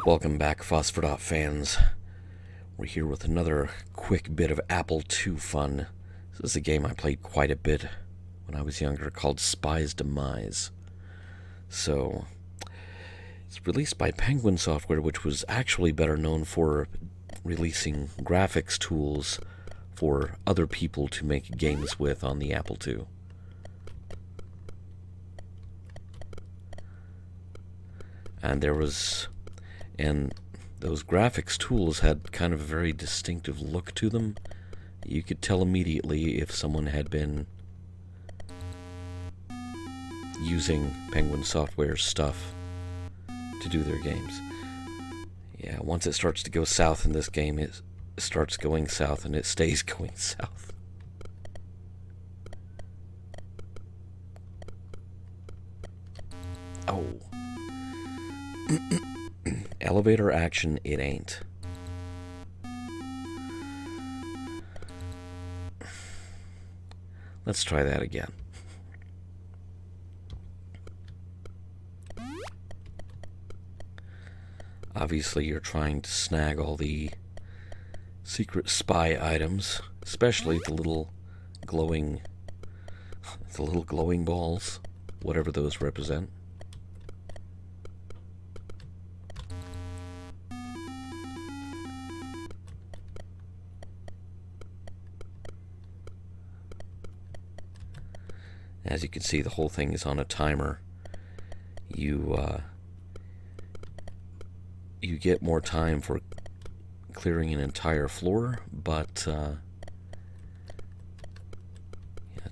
Welcome back, Phosphor fans. We're here with another quick bit of Apple II fun. This is a game I played quite a bit when I was younger called Spies Demise. So, it's released by Penguin Software, which was actually better known for releasing graphics tools for other people to make games with on the Apple II. And those graphics tools had kind of a very distinctive look to them. You could tell immediately if someone had been using Penguin Software stuff to do their games. Yeah, once it starts to go south in this game, it starts going south and it stays going south. Oh. Elevator action, it ain't. Let's try that again. Obviously, you're trying to snag all the secret spy items, especially the little glowing balls, whatever those represent. As you can see, the whole thing is on a timer. You get more time for clearing an entire floor, but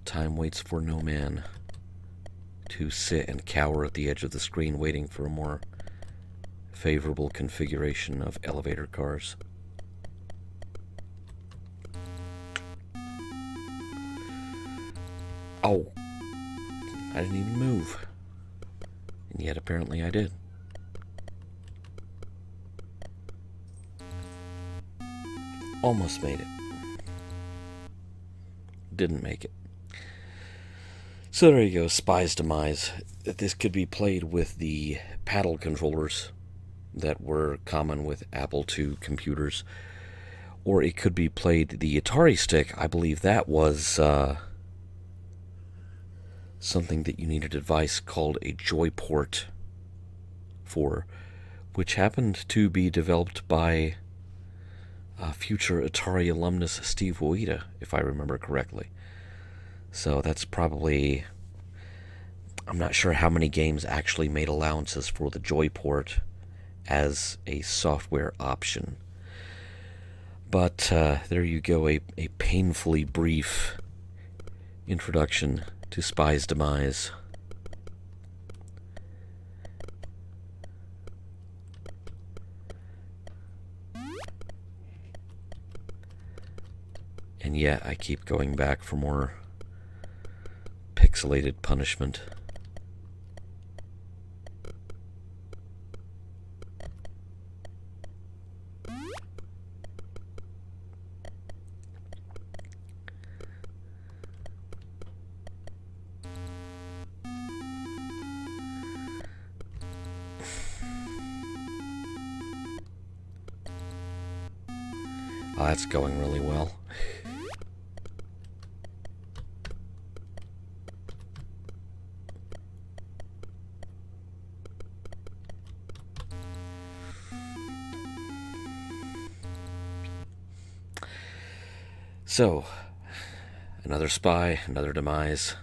time waits for no man to sit and cower at the edge of the screen waiting for a more favorable configuration of elevator cars. Oh! I didn't even move. And yet apparently I did. Almost made it. Didn't make it. So there you go, Spies Demise. This could be played with the paddle controllers that were common with Apple II computers. Or it could be played the Atari stick. I believe that was something that you needed a device called a Joyport for, which happened to be developed by future Atari alumnus Steve Wojda, if I remember correctly. So that's probably... I'm not sure how many games actually made allowances for the Joyport as a software option. But there you go, a painfully brief introduction to Spies Demise. And yet I keep going back for more pixelated punishment. Oh, that's going really well. So, another spy, another demise.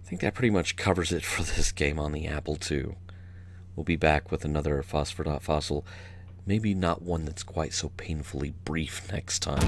I think that pretty much covers it for this game on the Apple II. We'll be back with another Phosphor.Fossil. Maybe not one that's quite so painfully brief next time.